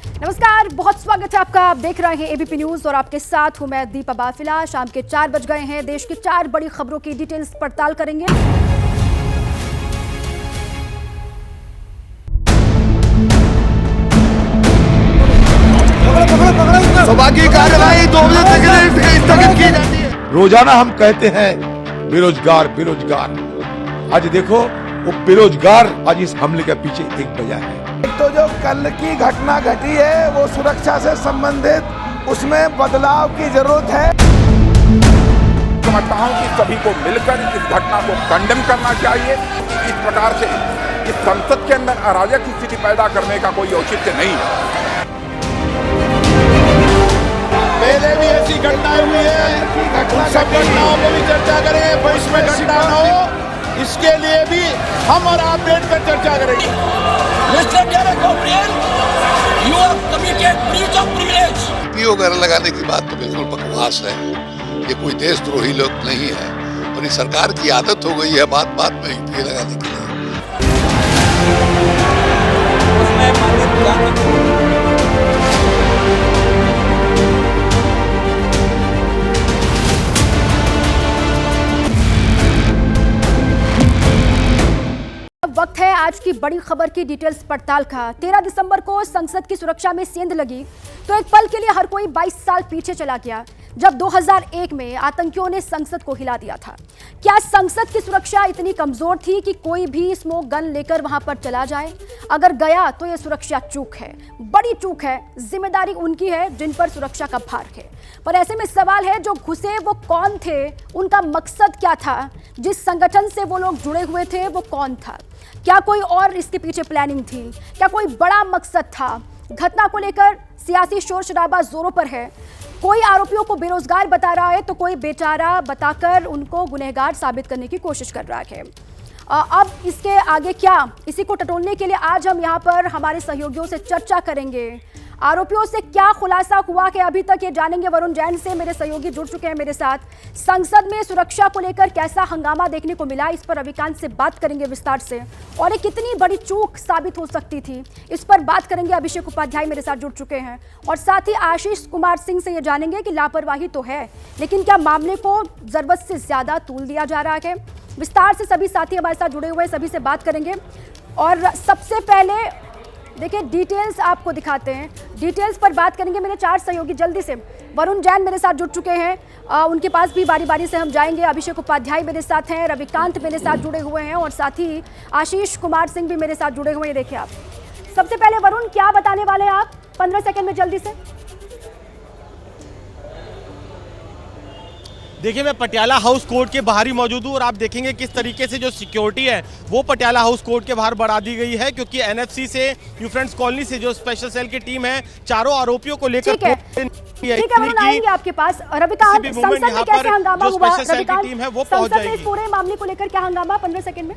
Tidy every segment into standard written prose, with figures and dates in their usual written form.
नमस्कार, बहुत स्वागत है आपका। आप देख रहे हैं एबीपी न्यूज और आपके साथ हूं मैं दीपा बाफिला। शाम के 4 बज गए हैं। देश की 4 बड़ी खबरों की डिटेल्स पड़ताल करेंगे। सभा की कार्यवाही 2 बजे तक स्थगित की जाती है। रोजाना हम कहते हैं बेरोजगार बेरोजगार। आज देखो वो बेरोजगार आज इस हमले के पीछे एक वजह है। तो जो कल की घटना घटी है वो सुरक्षा से संबंधित, उसमें बदलाव की जरूरत है। समझता हूं कि सभी को मिलकर इस घटना को कंडेम करना चाहिए। इस प्रकार से इस संसद के अंदर अराजक स्थिति पैदा करने का कोई औचित्य नहीं है। पहले भी ऐसी घटनाएं हुई है, उन सब घटनाओं पर भी चर्चा करें। भविष्य में घटना न हो इसके लिए भी हम और आप बैठ कर चर्चा करेंगे। पीओ घर लगाने की बात तो बिल्कुल बकवास है। ये कोई देशद्रोही लोग नहीं है और ये सरकार की आदत हो गई है बात बात में ईपीओ लगाने के लिए। वक्त है आज की बड़ी खबर की डिटेल्स पड़ताल का। 13 दिसंबर को संसद की सुरक्षा में सेंध लगी तो एक पल के लिए हर कोई 22 साल पीछे चला गया, जब 2001 में आतंकियों ने संसद को हिला दिया था। क्या संसद की सुरक्षा इतनी कमजोर थी कि कोई भी स्मोक गन लेकर वहां पर चला जाए? अगर गया तो यह सुरक्षा चूक है, बड़ी चूक है। जिम्मेदारी उनकी है जिन पर सुरक्षा का भार है। पर ऐसे में सवाल है, जो घुसे वो कौन थे, उनका मकसद क्या था, जिस संगठन से वो लोग जुड़े हुए थे वो कौन था? क्या कोई और इसके पीछे प्लानिंग थी? क्या कोई बड़ा मकसद था? घटना को लेकर सियासी शोर शराबा जोरों पर है। कोई आरोपियों को बेरोजगार बता रहा है तो कोई बेचारा बताकर उनको गुनहगार साबित करने की कोशिश कर रहा है। अब इसके आगे क्या, इसी को टटोलने के लिए आज हम यहाँ पर हमारे सहयोगियों से चर्चा करेंगे। आरोपियों से क्या खुलासा हुआ कि अभी तक ये जानेंगे। वरुण जैन से मेरे सहयोगी जुड़ चुके हैं मेरे साथ। संसद में सुरक्षा को लेकर कैसा हंगामा देखने को मिला, इस पर रविकांत से बात करेंगे विस्तार से। और ये कितनी बड़ी चूक साबित हो सकती थी, इस पर बात करेंगे। अभिषेक उपाध्याय मेरे साथ जुड़ चुके हैं और साथ ही आशीष कुमार सिंह से ये जानेंगे कि लापरवाही तो है, लेकिन क्या मामले को जरूरत से ज्यादा तूल दिया जा रहा है। विस्तार से सभी साथी हमारे साथ जुड़े हुए हैं, सभी से बात करेंगे। और सबसे पहले देखिए डिटेल्स आपको दिखाते हैं, डिटेल्स पर बात करेंगे। मेरे 4 सहयोगी जल्दी से। वरुण जैन मेरे साथ जुड़ चुके हैं, उनके पास भी बारी बारी से हम जाएंगे। अभिषेक उपाध्याय मेरे साथ हैं, रविकांत मेरे साथ जुड़े हुए हैं और साथ ही आशीष कुमार सिंह भी मेरे साथ जुड़े हुए हैं। देखिए आप सबसे पहले वरुण, क्या बताने वाले हैं आप 15 सेकंड में जल्दी से? देखिए, मैं पटियाला हाउस कोर्ट के बाहर ही मौजूद हूँ और आप देखेंगे किस तरीके से जो सिक्योरिटी है वो पटियाला हाउस कोर्ट के बाहर बढ़ा दी गई है, क्योंकि एनएफसी से, न्यू फ्रेंड्स कॉलोनी से जो स्पेशल सेल की टीम है, चारों आरोपियों को लेकर ठीक है, आएंगे आपके पास। रविकांत, संसद में कैसे हंगामा हुआ? रविकांत, संसद में इस पूरे मामले को लेकर क्या हंगामा 15 सेकंड में?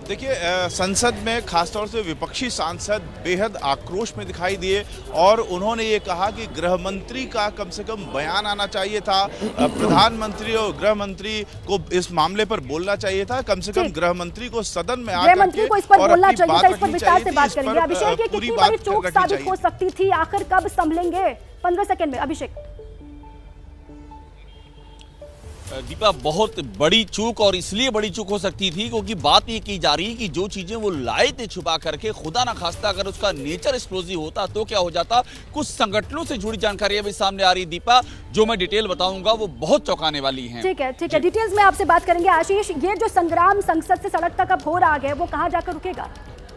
देखिए, संसद में खासतौर से विपक्षी सांसद बेहद आक्रोश में दिखाई दिए और उन्होंने ये कहा कि गृह मंत्री का कम से कम बयान आना चाहिए था। प्रधानमंत्री और गृह मंत्री को इस मामले पर बोलना चाहिए था। कम से कम गृह मंत्री को सदन में आकर मंत्री को इस पर बोलना चाहिए था। इस पर विस्तार से बात करेंगे। अभिषेक, ये कितनी बड़ी चूक साबित हो सकती थी, आखिर कब संभलेंगे? 15 सेकंड में अभिषेक। दीपा, बहुत बड़ी चूक, और इसलिए बड़ी चूक हो सकती थी क्योंकि बात ये की जा रही है कि जो चीजें वो लाए थे छुपा करके, खुदा ना खास्ता अगर उसका नेचर एक्सप्लोजिव होता तो क्या हो जाता। कुछ संगठनों से जुड़ी जानकारी अभी सामने आ रही दीपा, जो मैं डिटेल बताऊंगा वो बहुत चौंकाने वाली है। ठीक है, ठीक है, डिटेल्स में आपसे बात करेंगे। आशीष, ये जो संग्राम संसद से सड़क तक अब हो रहा है वो कहाँ जाकर रुकेगा?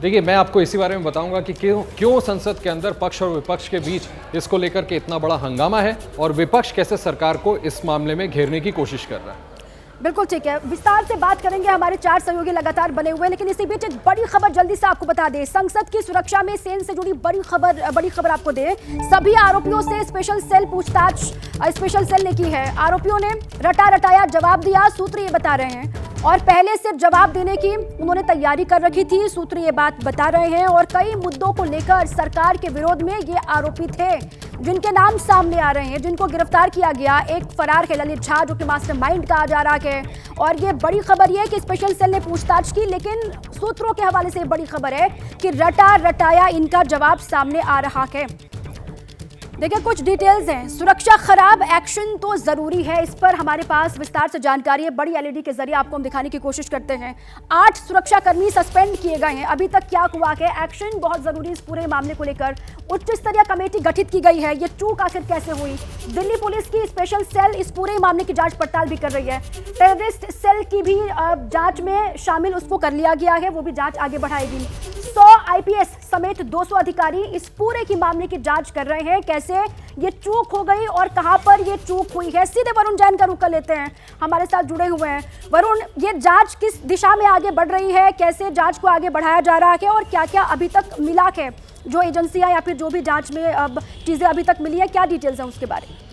देखिए, मैं आपको इसी बारे में बताऊंगा कि क्यों संसद के अंदर पक्ष और विपक्ष के बीच इसको लेकर के इतना बड़ा हंगामा है और विपक्ष कैसे सरकार को इस मामले में घेरने की कोशिश कर रहा है। बिल्कुल ठीक है, विस्तार से बात करेंगे। हमारे 4 सहयोगी लगातार बने हुए हैं, लेकिन इसी बीच एक बड़ी खबर जल्दी से आपको बता दें। संसद की सुरक्षा में सेल से जुड़ी बड़ी खबर आपको दे। सभी आरोपियों से स्पेशल सेल पूछताछ स्पेशल सेल ने की है। आरोपियों ने रटा रटाया जवाब दिया, सूत्र ये बता रहे हैं। और पहले से जवाब देने की उन्होंने तैयारी कर रखी थी, सूत्र ये बात बता रहे हैं। और कई मुद्दों को लेकर सरकार के विरोध में ये आरोपी थे। जिनके नाम सामने आ रहे हैं, जिनको गिरफ्तार किया गया। एक फरार है ललित झा, जो कि मास्टरमाइंड कहा जा रहा है। और ये बड़ी खबर ये है कि स्पेशल सेल ने पूछताछ की, लेकिन सूत्रों के हवाले से बड़ी खबर है कि रटा रटाया इनका जवाब सामने आ रहा है। देखिए कुछ डिटेल्स हैं। सुरक्षा खराब, एक्शन तो जरूरी है, इस पर हमारे पास विस्तार से जानकारी है। बड़ी एलईडी के जरिए आपको हम दिखाने की कोशिश करते हैं। 8 सुरक्षाकर्मी सस्पेंड किए गए हैं। अभी तक क्या हुआ है, एक्शन बहुत जरूरी इस पूरे मामले को लेकर। उच्च स्तरीय कमेटी गठित की गई है। ये चूक आखिर कैसे हुई? दिल्ली पुलिस की स्पेशल सेल इस पूरे मामले की जांच पड़ताल भी कर रही है। टेररिस्ट सेल की भी जांच में शामिल उसको कर लिया गया है, वो भी जांच आगे बढ़ाएगी। 100 आईपीएस समेत 200 अधिकारी इस पूरे की मामले की जांच कर रहे हैं। कैसे ये चूक हो गई और कहां पर ये चूक हुई है, सीधे वरुण जैन का रुख कर लेते हैं, हमारे साथ जुड़े हुए हैं। वरुण, ये जांच किस दिशा में आगे बढ़ रही है, कैसे जांच को आगे बढ़ाया जा रहा है और क्या क्या अभी तक मिला है, जो एजेंसियां या फिर जो भी जांच में अब चीजें अभी तक मिली है, क्या डिटेल्स हैं उसके बारे में?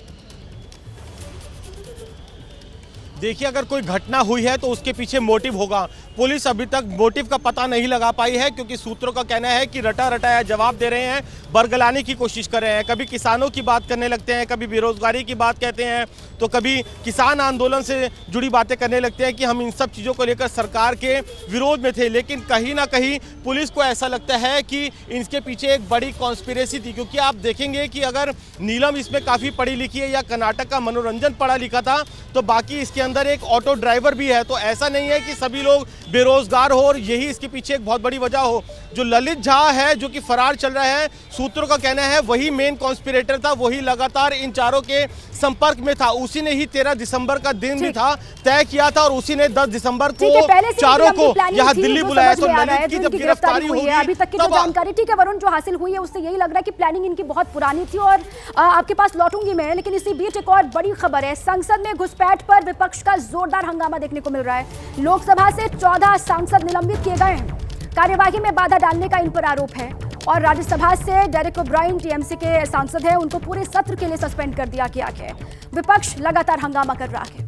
देखिए, अगर कोई घटना हुई है तो उसके पीछे मोटिव होगा। पुलिस अभी तक मोटिव का पता नहीं लगा पाई है, क्योंकि सूत्रों का कहना है कि रटा रटाया जवाब दे रहे हैं, बरगलाने की कोशिश कर रहे हैं। कभी किसानों की बात करने लगते हैं, कभी बेरोजगारी की बात कहते हैं, तो कभी किसान आंदोलन से जुड़ी बातें करने लगते हैं कि हम इन सब चीज़ों को लेकर सरकार के विरोध में थे। लेकिन कहीं ना कहीं पुलिस को ऐसा लगता है कि इनके पीछे एक बड़ी कॉन्स्पिरेसी थी, क्योंकि आप देखेंगे कि अगर नीलम इसमें काफ़ी पढ़ी लिखी है या कर्नाटक का मनोरंजन पढ़ा लिखा था, तो बाकी इसके अंदर एक ऑटो ड्राइवर भी है। तो ऐसा नहीं है कि सभी लोग बेरोजगार हो और यही इसके पीछे एक बहुत बड़ी वजह हो। जो ललित झा है, जो कि फरार चल रहा है, सूत्रों का कहना है वही मेन कॉन्स्पिरेटर था, वही लगातार इन चारों के संपर्क में था। उसी ने ही 13 दिसंबर का दिन भी था तय किया था और उसी ने 10 दिसंबर को चारों को यहाँ दिल्ली बुलाया। तो ललित की जब गिरफ्तारी हुई है, अभी तक की जो जानकारी ठीक है वरुण जो हासिल हुई है, उससे यही लग रहा है कि प्लानिंग इनकी बहुत पुरानी थी। और आपके पास लौटूंगी मैं, लेकिन इसी बीच एक और बड़ी खबर है। संसद में घुसपैठ पर विपक्ष का जोरदार हंगामा देखने को मिल रहा है। लोकसभा से 14 सांसद निलंबित किए गए हैं। कार्यवाही में बाधा डालने का इन पर आरोप है। और राज्यसभा से डेरेक ओब्रायन, टीएमसी के सांसद हैं, उनको पूरे सत्र के लिए सस्पेंड कर दिया गया है। विपक्ष लगातार हंगामा कर रहा है।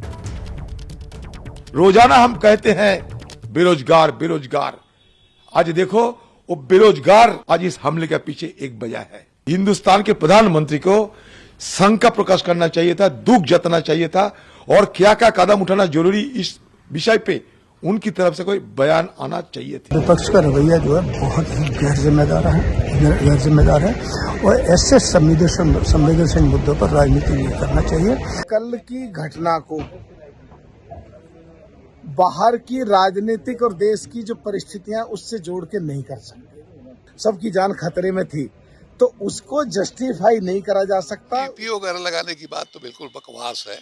रोजाना हम कहते हैं बेरोजगार बेरोजगार, आज देखो वो बेरोजगार आज इस हमले के पीछे एक वजह है। हिंदुस्तान के प्रधानमंत्री को शंका प्रकाश करना चाहिए था, दुख जताना चाहिए था, और क्या क्या कदम उठाना जरूरी इस विषय पे उनकी तरफ से कोई बयान आना चाहिए था। विपक्ष का रवैया जो है बहुत ही गैर जिम्मेदार है और ऐसे संवेदनशील मुद्दों पर राजनीति नहीं करना चाहिए। कल की घटना को बाहर की राजनीतिक और देश की जो परिस्थितियां उससे जोड़ के नहीं कर सकते। सबकी जान खतरे में थी, तो उसको जस्टिफाई नहीं करा जा सकता। पीओ वगैरह लगाने की बात तो बिल्कुल बकवास है।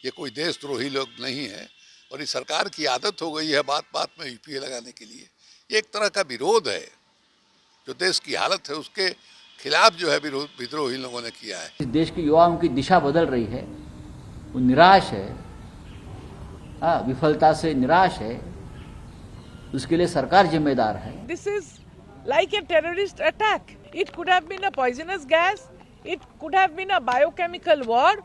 ये कोई देशद्रोही लोग नहीं है और इस सरकार की आदत हो गई है बात बात में ईपीए लगाने के लिए। ये एक तरह का विरोध है, जो देश की हालत है उसके खिलाफ जो है विद्रोही लोगों ने किया है। इस देश के युवाओं की दिशा बदल रही है, वो निराश है, विफलता से निराश है, उसके लिए सरकार जिम्मेदार है। This is like a terrorist attack. It could have been a poisonous gas, it could have been a biochemical war.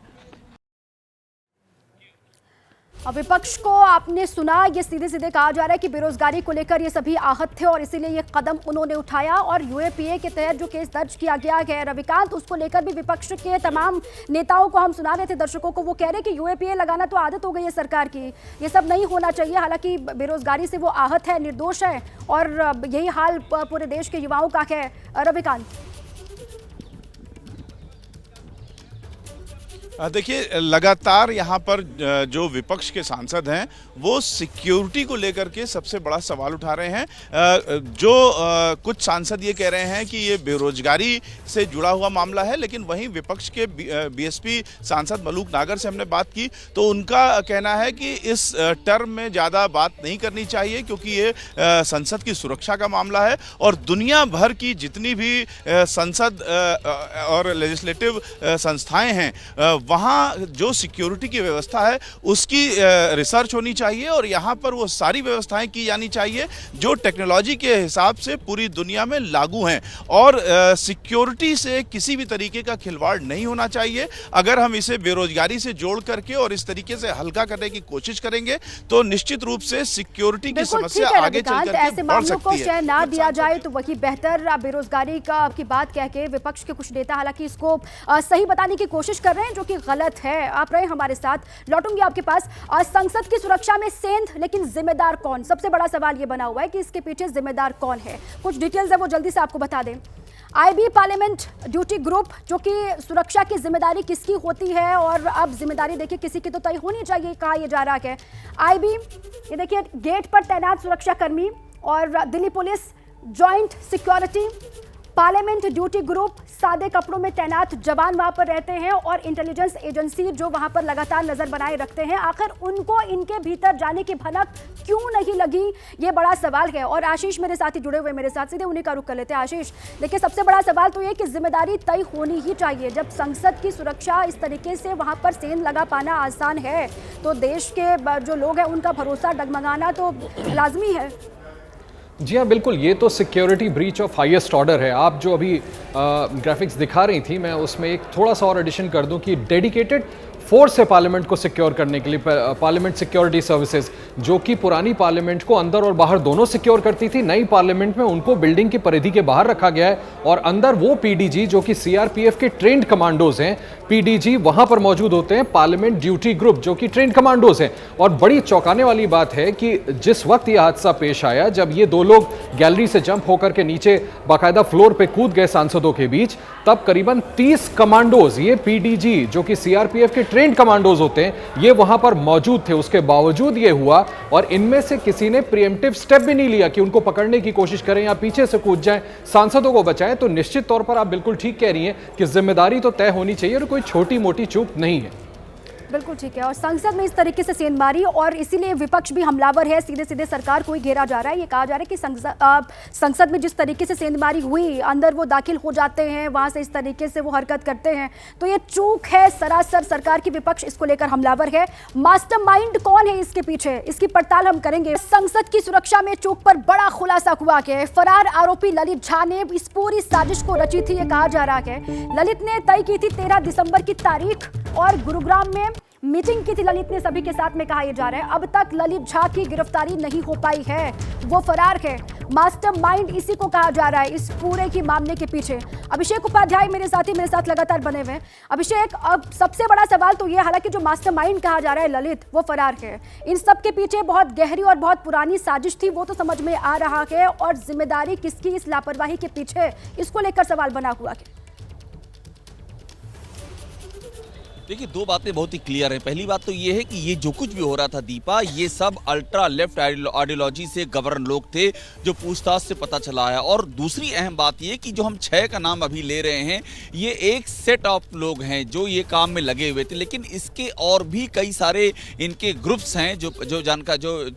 अब विपक्ष को आपने सुना, ये सीधे सीधे कहा जा रहा है कि बेरोजगारी को लेकर ये सभी आहत थे और इसीलिए ये कदम उन्होंने उठाया। और यूएपीए के तहत जो केस दर्ज किया गया है रविकांत, उसको लेकर भी विपक्ष के तमाम नेताओं को हम सुना रहे थे, दर्शकों को। वो कह रहे कि यूएपीए लगाना तो आदत हो गई है सरकार की, ये सब नहीं होना चाहिए। हालांकि बेरोजगारी से वो आहत है, निर्दोष है और यही हाल पूरे देश के युवाओं का है। रविकांत, देखिए, लगातार यहाँ पर जो विपक्ष के सांसद हैं वो सिक्योरिटी को लेकर के सबसे बड़ा सवाल उठा रहे हैं। जो कुछ सांसद ये कह रहे हैं कि ये बेरोजगारी से जुड़ा हुआ मामला है, लेकिन वहीं विपक्ष के बीएसपी सांसद मलूक नागर से हमने बात की तो उनका कहना है कि इस टर्म में ज़्यादा बात नहीं करनी चाहिए, क्योंकि ये संसद की सुरक्षा का मामला है और दुनिया भर की जितनी भी संसद और लेजिस्लेटिव संस्थाएं हैं वहाँ जो सिक्योरिटी की व्यवस्था है उसकी रिसर्च होनी चाहिए और यहाँ पर वो सारी व्यवस्थाएं की जानी चाहिए जो टेक्नोलॉजी के हिसाब से पूरी दुनिया में लागू हैं और सिक्योरिटी से किसी भी तरीके का खिलवाड़ नहीं होना चाहिए। अगर हम इसे बेरोजगारी से जोड़ करके और इस तरीके से हल्का करने की कोशिश करेंगे तो निश्चित रूप से सिक्योरिटी की समस्या आगे चल करके ऐसे मामलों को शह ना दिया जाए तो वही बेहतर। बेरोजगारी की बात कह के विपक्ष के कुछ नेता हालांकि इसको सही बताने की कोशिश कर रहे हैं जो कि गलत है। आप रहे हमारे साथ, लौटूंगी आपके पास। संसद की सुरक्षा में सेंध, लेकिन जिम्मेदार कौन? सबसे बड़ा सवाल ये बना हुआ है कि इसके पीछे जिम्मेदार कौन है। कुछ डिटेल्स है वो जल्दी से आपको बता दें। आईबी पार्लियामेंट ड्यूटी ग्रुप, जो कि सुरक्षा की जिम्मेदारी किसकी होती है, और अब जिम्मेदारी देखिए किसी की तो तय होनी चाहिए, कहा यह जा रहा है। आईबी, ये देखिए गेट पर तैनात सुरक्षा कर्मी और Delhi police joint security, parliament duty group, सादे कपड़ों में तैनात जवान वहां पर रहते हैं और इंटेलिजेंस एजेंसी जो वहां पर लगातार नजर बनाए रखते हैं। आखिर उनको इनके भीतर जाने की भनक क्यों नहीं लगी, ये बड़ा सवाल है। और आशीष मेरे साथ ही जुड़े हुए मेरे साथ, सीधे उन्हीं का रुख कर लेते हैं। आशीष, देखिए सबसे बड़ा सवाल तो ये कि जिम्मेदारी तय होनी ही चाहिए। जब संसद की सुरक्षा इस तरीके से वहां पर सेंध लगा पाना आसान है तो देश के जो लोग हैं उनका भरोसा डगमगाना तो लाजमी है। जी हाँ, बिल्कुल, ये तो security breach of highest order है। आप जो अभी ग्राफिक्स दिखा रही थी, मैं उसमें एक थोड़ा सा और एडिशन कर दूं कि डेडिकेटेड फोर्स है पार्लियामेंट को सिक्योर करने के लिए। पार्लियामेंट सिक्योरिटी सर्विसेज, जो कि पुरानी पार्लियामेंट को अंदर और बाहर दोनों सिक्योर करती थी, नई पार्लियामेंट में उनको बिल्डिंग की परिधि के बाहर रखा गया है और अंदर वो पीडीजी जो कि सीआरपीएफ के ट्रेंड कमांडोज हैं, पीडीजी वहां पर मौजूद होते हैं। पार्लियामेंट ड्यूटी ग्रुप जो कि ट्रेंड कमांडोज हैं। और बड़ी चौंकाने वाली बात है कि जिस वक्त यह हादसा पेश आया, जब ये दो लोग गैलरी से जंप होकर के नीचे बाकायदा फ्लोर पे कूद गए सांसदों के बीच, तब करीबन 30 कमांडोज, ये पीडीजी जो कि सीआरपीएफ के ट्रेंड कमांडोज होते हैं, ये वहां पर मौजूद थे। उसके बावजूद ये हुआ और इनमें से किसी ने प्रिएम्प्टिव स्टेप भी नहीं लिया कि उनको पकड़ने की कोशिश करें या पीछे से कूद जाएं, सांसदों को बचाएं। तो निश्चित तौर पर आप बिल्कुल ठीक कह रही हैं कि जिम्मेदारी तो तय होनी चाहिए और कोई छोटी मोटी चूक नहीं है। बिल्कुल ठीक है। और संसद में इस तरीके से सेंधमारी, और इसीलिए विपक्ष भी हमलावर है, सीधे सीधे सरकार को ही घेरा जा रहा है। ये कहा जा रहा है कि संसद में जिस तरीके से सेंधमारी हुई, अंदर वो दाखिल हो जाते हैं, वहां से इस तरीके से वो हरकत करते हैं, तो ये चूक है सरासर सरकार की। विपक्ष इसको लेकर हमलावर है। मास्टरमाइंड कौन है इसके पीछे, इसकी पड़ताल हम करेंगे। संसद की सुरक्षा में चूक पर बड़ा खुलासा हुआ है। फरार आरोपी ललित झा ने इस पूरी साजिश को रची थी, ये कहा जा रहा है। ललित ने तय की थी 13 दिसंबर की तारीख और गुरुग्राम में मीटिंग की थी ललित ने सभी के साथ में, कहा यह जा रहा है। अब तक ललित झा की गिरफ्तारी नहीं हो पाई है, वो फरार है। मास्टरमाइंड इसी को कहा जा रहा है इस पूरे की मामले के पीछे। अभिषेक उपाध्याय मेरे साथ लगातार बने हुए हैं। अभिषेक, अब सबसे बड़ा सवाल तो ये, हालांकि जो मास्टरमाइंड कहा जा रहा है ललित, वो फरार है, इन सब के पीछे बहुत गहरी और बहुत पुरानी साजिश थी, वो तो समझ में आ रहा है। और जिम्मेदारी किसकी इस लापरवाही के पीछे, इसको लेकर सवाल बना हुआ है। देखिए, दो बातें बहुत ही क्लियर हैं। पहली बात तो ये है कि ये जो कुछ भी हो रहा था दीपा, ये सब अल्ट्रा लेफ्ट आइडियोलॉजी से गवर्न लोग थे, जो पूछताछ से पता चला है। और दूसरी अहम बात ये कि जो हम 6 का नाम अभी ले रहे हैं, ये एक सेट ऑफ लोग हैं जो ये काम में लगे हुए थे, लेकिन इसके और भी कई सारे इनके ग्रुप्स हैं जो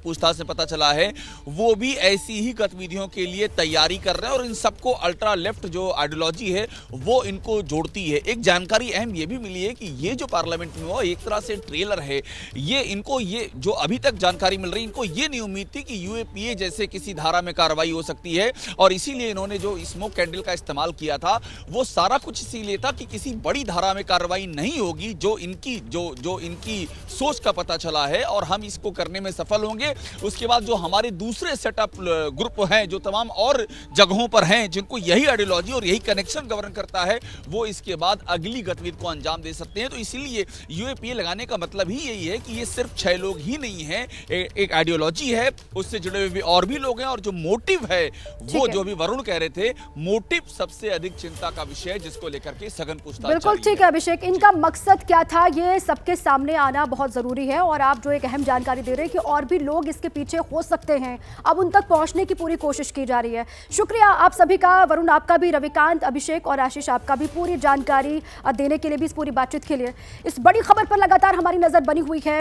पूछताछ से पता चला है, वो भी ऐसी ही गतिविधियों के लिए तैयारी कर रहे हैं। और इन सबको अल्ट्रा लेफ्ट जो आइडियोलॉजी है वो इनको जोड़ती है। एक जानकारी अहम ये भी मिली है कि ये जो पार्लियामेंट में हुआ एक तरह से ट्रेलर है। ये जो अभी तक जानकारी मिल रही है, इनको ये नहीं उम्मीद थी कि यूएपीए जैसे किसी धारा में कार्रवाई हो सकती है, और इसीलिए इन्होंने जो स्मोक कैंडल का इस्तेमाल किया था, वो सारा कुछ इसीलिए था कि किसी बड़ी धारा में कार्रवाई नहीं होगी, जो इनकी सोच का पता चला है, और हम इसको करने में सफल होंगे। उसके बाद जो हमारे दूसरे सेटअप ग्रुप हैं, जो तमाम और जगहों पर हैं, जिनको यही आइडियोलॉजी और यही कनेक्शन गवर्न करता है, वो इसके बाद अगली गतिविधि को अंजाम दे सकते हैं। तो इसीलिए यूएपीए लगाने का मतलब ही यही है कि ये सिर्फ 6 लोग ही नहीं हैं, एक आइडियोलॉजी है, उससे जुड़े हुए भी और भी लोग हैं। और जो मोटिव है, वो जो भी वरुण कह रहे थे, मोटिव सबसे अधिक चिंता का विषय है, जिसको लेकर के सघन पूछताछ। बिल्कुल ठीक है अभिषेक, इनका मकसद क्या था ये सबके सामने आना बहुत जरूरी है। और आप जो एक अहम जानकारी दे रहे हैं कि और भी लोग इसके पीछे हो सकते हैं, अब उन तक पहुंचने की पूरी कोशिश की जा रही है। शुक्रिया आप सभी का, वरुण आपका भी, रविकांत, अभिषेक और आशीष आपका भी, पूरी जानकारी देने के लिए भी, इस पूरी बातचीत के लिए। इस बड़ी खबर पर लगातार हमारी नजर बनी हुई है।